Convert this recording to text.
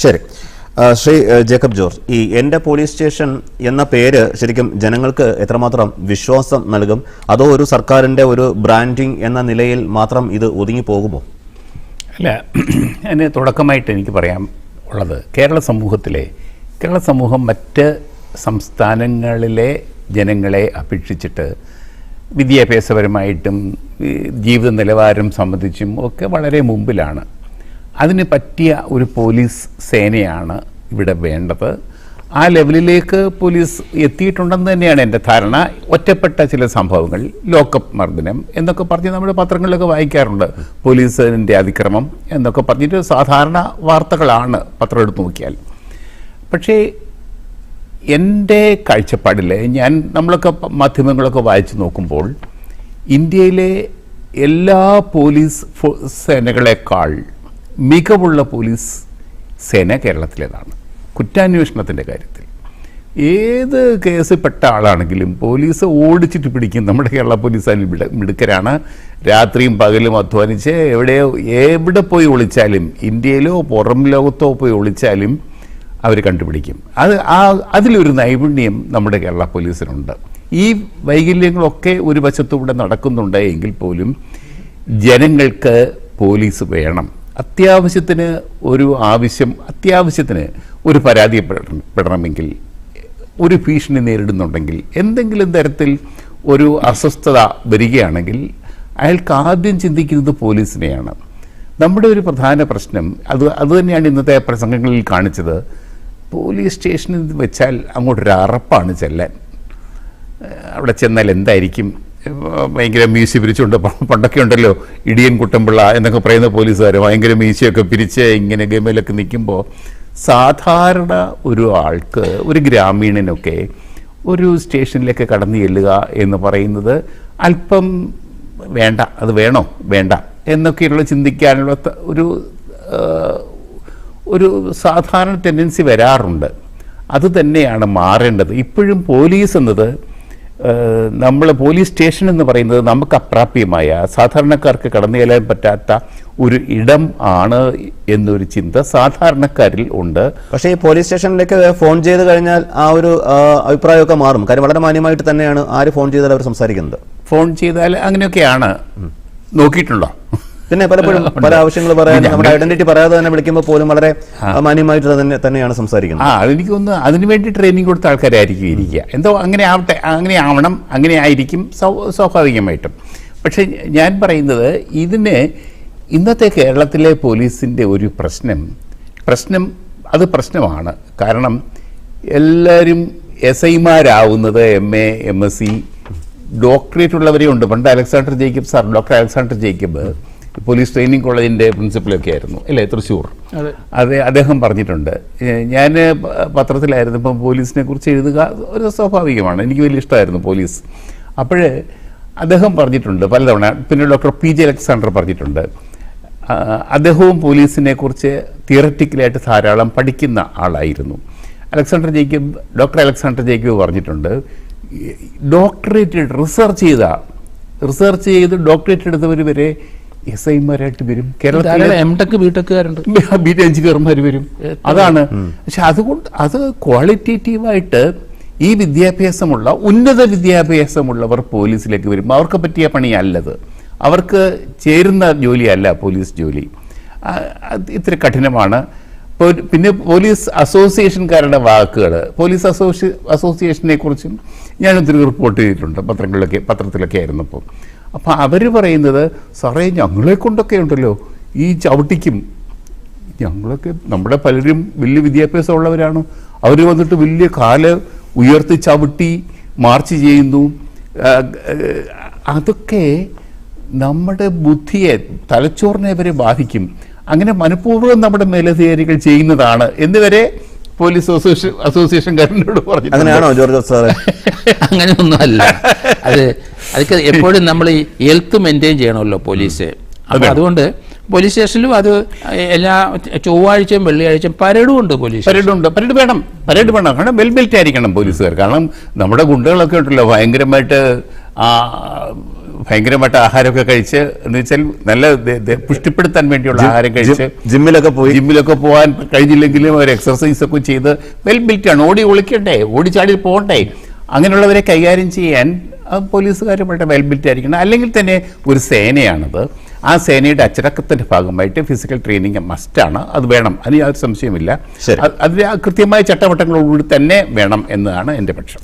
ശരി. Shri Jacob George, ഈ എൻ്റെ പോലീസ് സ്റ്റേഷൻ എന്ന പേര് ശരിക്കും ജനങ്ങൾക്ക് എത്രമാത്രം വിശ്വാസം നൽകും? അതോ ഒരു സർക്കാരിൻ്റെ ഒരു ബ്രാൻഡിങ് എന്ന നിലയിൽ മാത്രം ഇത് ഒതുങ്ങി പോകുമോ? അല്ല, അതിന് തുടക്കമായിട്ട് എനിക്ക് പറയാൻ ഉള്ളത്, കേരള സമൂഹം മറ്റ് സംസ്ഥാനങ്ങളിലെ ജനങ്ങളെ അപേക്ഷിച്ചിട്ട് വിദ്യാഭ്യാസപരമായിട്ടും ജീവിത നിലവാരം സംബന്ധിച്ചും ഒക്കെ വളരെ മുമ്പിലാണ്. അതിന് പറ്റിയ ഒരു പോലീസ് സേനയാണ് ഇവിടെ വേണ്ടത്. ആ ലെവലിലേക്ക് പോലീസ് എത്തിയിട്ടുണ്ടെന്ന് തന്നെയാണ് എൻ്റെ ധാരണ. ഒറ്റപ്പെട്ട ചില സംഭവങ്ങൾ, ലോക്കപ്പ് മർദ്ദനം എന്നൊക്കെ പറഞ്ഞ് നമ്മുടെ പത്രങ്ങളിലൊക്കെ വായിക്കാറുണ്ട്. പോലീസിൻ്റെ അതിക്രമം എന്നൊക്കെ പറഞ്ഞിട്ട് സാധാരണ വാർത്തകളാണ് പത്രം എടുത്ത് നോക്കിയാൽ. പക്ഷേ എൻ്റെ കാഴ്ചപ്പാടിൽ നമ്മളൊക്കെ മാധ്യമങ്ങളൊക്കെ വായിച്ചു നോക്കുമ്പോൾ ഇന്ത്യയിലെ എല്ലാ പോലീസ് സേനകളെക്കാൾ മികവുള്ള പോലീസ് സേന കേരളത്തിലേതാണ്. കുറ്റാന്വേഷണത്തിൻ്റെ കാര്യത്തിൽ ഏത് കേസിൽപ്പെട്ട ആളാണെങ്കിലും പോലീസ് ഓടിച്ചിട്ട് പിടിക്കും. നമ്മുടെ കേരള പോലീസ് അതിൽ മിടുക്കരാണ്. രാത്രിയും പകലും അധ്വാനിച്ച് എവിടെ പോയി ഒളിച്ചാലും, ഇന്ത്യയിലോ പുറം ലോകത്തോ പോയി ഒളിച്ചാലും അവർ കണ്ടുപിടിക്കും. അതിലൊരു നൈപുണ്യം നമ്മുടെ കേരള പോലീസിനുണ്ട്. ഈ വൈകല്യങ്ങളൊക്കെ ഒരു വശത്തൂടെ നടക്കുന്നുണ്ട് എങ്കിൽ പോലും ജനങ്ങൾക്ക് പോലീസ് വേണം. അത്യാവശ്യത്തിന് ഒരു പരാതിപ്പെടണമെങ്കിൽ, ഒരു ഭീഷണി നേരിടുന്നുണ്ടെങ്കിൽ, എന്തെങ്കിലും തരത്തിൽ ഒരു അസ്വസ്ഥത വരികയാണെങ്കിൽ അയാൾക്ക് ആദ്യം ചിന്തിക്കുന്നത് പോലീസിനെയാണ്. നമ്മുടെ ഒരു പ്രധാന പ്രശ്നം അതുതന്നെയാണ് ഇന്നത്തെ പ്രസംഗങ്ങളിൽ കാണിച്ചത്. പോലീസ് സ്റ്റേഷനിൽ വെച്ചാൽ അങ്ങോട്ടൊരു അറപ്പാണ് ചെല്ലാൻ. അവിടെ ചെന്നാൽ എന്തായിരിക്കും, ഭയങ്കര മീശ പിരിച്ചുകൊണ്ട്, പണ്ടൊക്കെ ഉണ്ടല്ലോ ഇടിയൻ കുട്ടമ്പിള്ള എന്നൊക്കെ പറയുന്ന പോലീസുകാർ ഭയങ്കര മീശയൊക്കെ പിരിച്ച് ഇങ്ങനെ ഗമയിലൊക്കെ നിൽക്കുമ്പോൾ സാധാരണ ഒരു ആൾക്ക്, ഒരു ഗ്രാമീണനൊക്കെ ഒരു സ്റ്റേഷനിലേക്ക് കടന്നു ചെല്ലുക എന്ന് പറയുന്നത് അല്പം വേണ്ട, അത് വേണോ വേണ്ട എന്നൊക്കെയുള്ള ചിന്തിക്കാനുള്ള ഒരു സാധാരണ ടെൻഡൻസി വരാറുണ്ട്. അത് തന്നെയാണ് മാറേണ്ടത്. ഇപ്പോഴും പോലീസ് എന്നത്, പോലീസ് സ്റ്റേഷൻ എന്ന് പറയുന്നത് നമുക്ക് അപ്രാപ്യമായ, സാധാരണക്കാർക്ക് കടന്നു ചെല്ലാൻ പറ്റാത്ത ഒരു ഇടം ആണ് എന്നൊരു ചിന്ത സാധാരണക്കാരിൽ ഉണ്ട്. പക്ഷേ ഈ പോലീസ് സ്റ്റേഷനിലേക്ക് ഫോൺ ചെയ്ത് കഴിഞ്ഞാൽ ആ ഒരു അഭിപ്രായമൊക്കെ മാറും. കാര്യം വളരെ മാന്യമായിട്ട് തന്നെയാണ് ആര് ഫോൺ ചെയ്താൽ അവർ സംസാരിക്കുന്നത്. ഫോൺ ചെയ്താൽ അങ്ങനെയൊക്കെയാണ്. നോക്കിയിട്ടുണ്ടോ? പിന്നെ പലപ്പോഴും പല ആവശ്യങ്ങൾ പറയാൻ നമ്മുടെ ഐഡന്റിറ്റി പറയാതെ തന്നെ വിളിക്കുമ്പോൾ പോലും വളരെ മാന്യമായിട്ട് തന്നെയാണ് സംസാരിക്കുന്നത്. അതെനിക്കൊന്ന് അതിനു വേണ്ടി ട്രെയിനിങ് കൊടുത്ത ആൾക്കാരായിരിക്കും ഇരിക്കുക. എന്തോ അങ്ങനെ ആവട്ടെ, അങ്ങനെ ആവണം, അങ്ങനെ ആയിരിക്കും സ്വാഭാവികമായിട്ടും. പക്ഷെ ഞാൻ പറയുന്നത്, ഇന്നത്തെ കേരളത്തിലെ പോലീസിൻ്റെ ഒരു പ്രശ്നം അത് പ്രശ്നമാണ്. കാരണം എല്ലാവരും SIമാരാവുന്നത് MA, MSc, ഡോക്ടറേറ്റ് ഉള്ളവരേ ഉണ്ട്. പണ്ട് doctor Alexander Jacob police training കോളേജിൻ്റെ പ്രിൻസിപ്പലൊക്കെ ആയിരുന്നു അല്ലേ, തൃശ്ശൂർ. അദ്ദേഹം പറഞ്ഞിട്ടുണ്ട്, ഞാൻ പത്രത്തിലായിരുന്നപ്പം പോലീസിനെ കുറിച്ച് എഴുതുക ഒരു സ്വാഭാവികമാണ്, എനിക്ക് വലിയ ഇഷ്ടമായിരുന്നു പോലീസ്. അപ്പോഴേ അദ്ദേഹം പറഞ്ഞിട്ടുണ്ട് പലതവണ. പിന്നെ ഡോക്ടർ PJ അലക്സാണ്ടർ പറഞ്ഞിട്ടുണ്ട്. അദ്ദേഹവും പോലീസിനെ കുറിച്ച് തിയററ്റിക്കലായിട്ട് ധാരാളം പഠിക്കുന്ന ആളായിരുന്നു. ഡോക്ടർ അലക്സാണ്ടർ ജേക്കബ് പറഞ്ഞിട്ടുണ്ട്, ഡോക്ടറേറ്റ് റിസർച്ച് ചെയ്ത് ഡോക്ടറേറ്റ് എടുത്തവർ വരെ SIമാരായിട്ട് വരും. കേരളത്തിലെ ബിടെക് എഞ്ചിനീയർമാർ വരും. അതാണ്. പക്ഷെ അത് ക്വാളിറ്റേറ്റീവായിട്ട് ഈ ഉന്നത വിദ്യാഭ്യാസമുള്ളവർ പോലീസിലേക്ക് വരും. അവർക്ക് പറ്റിയ പണിയല്ലത്, അവർക്ക് ചേരുന്ന ജോലിയല്ല പോലീസ് ജോലി. ഇത്ര കഠിനമാണ്. പിന്നെ പോലീസ് അസോസിയേഷൻകാരുടെ വാക്കുകൾ, പോലീസ് അസോസിയേഷനെ കുറിച്ചും ഞാനൊത്തിരി റിപ്പോർട്ട് ചെയ്തിട്ടുണ്ട് പത്രത്തിലൊക്കെ ആയിരുന്നപ്പോൾ. അപ്പം അവർ പറയുന്നത്, സാറേ ഞങ്ങളെ കൊണ്ടൊക്കെ ഉണ്ടല്ലോ ഈ ചവിട്ടിക്കും, നമ്മുടെ പലരും വലിയ വിദ്യാഭ്യാസമുള്ളവരാണ്, അവർ വന്നിട്ട് വലിയ കാല് ഉയർത്തി ചവിട്ടി മാർച്ച് ചെയ്യുന്നു. അതൊക്കെ നമ്മുടെ ബുദ്ധിയെ, തലച്ചോറിനെ വരെ ബാധിക്കും. അങ്ങനെ മനഃപൂർവ്വം നമ്മുടെ മേലധികാരികൾ ചെയ്യുന്നതാണ് എന്നുവരെ പോലീസ് അസോസിയേഷൻകാരനോട് പറഞ്ഞു. അങ്ങനെയാണോ ജോർജ് സാറേ? അങ്ങനെയൊന്നുമല്ല. അതൊക്കെ എപ്പോഴും നമ്മൾ ഈ ഹെൽത്ത് മെയിൻറ്റെയിൻ ചെയ്യണമല്ലോ പോലീസ്. അപ്പോൾ അതുകൊണ്ട് പോലീസ് സ്റ്റേഷനിലും അത് എല്ലാ ചൊവ്വാഴ്ചയും വെള്ളിയാഴ്ചയും പരേഡും ഉണ്ട്. പരേഡ് വേണം. കാരണം ബെൽറ്റ് ആയിരിക്കണം പോലീസുകാർ. കാരണം നമ്മുടെ ഗുണ്ടകളൊക്കെ ഉണ്ടല്ലോ ഭയങ്കരമായിട്ട് ഭയങ്കരമായിട്ട് ആഹാരമൊക്കെ കഴിച്ച് എന്ന് വെച്ചാൽ നല്ല പുഷ്ടിപ്പെടുത്താൻ വേണ്ടിയുള്ള ആഹാരം കഴിച്ച് ജിമ്മിലൊക്കെ പോകാൻ കഴിഞ്ഞില്ലെങ്കിലും ഒരു എക്സർസൈസ് ഒക്കെ ചെയ്ത് വെൽ ബിൽറ്റ് ആണ്. ഓടി ഒളിക്കണ്ടേ, ഓടിച്ചാടി പോകണ്ടേ, അങ്ങനെയുള്ളവരെ കൈകാര്യം ചെയ്യാൻ പോലീസുകാർ വളരെ വെൽ ബിൽറ്റ് ആയിരിക്കണം. അല്ലെങ്കിൽ തന്നെ ഒരു സേനയാണത്. ആ സേനയുടെ അച്ചടക്കത്തിന്റെ ഭാഗമായിട്ട് ഫിസിക്കൽ ട്രെയിനിങ് മസ്റ്റാണ്, അത് വേണം, അതിന് യാതൊരു സംശയമില്ല. അതിന് കൃത്യമായ ചട്ടവട്ടങ്ങളോടുകൂടി തന്നെ വേണം എന്നതാണ് എൻ്റെ പക്ഷം.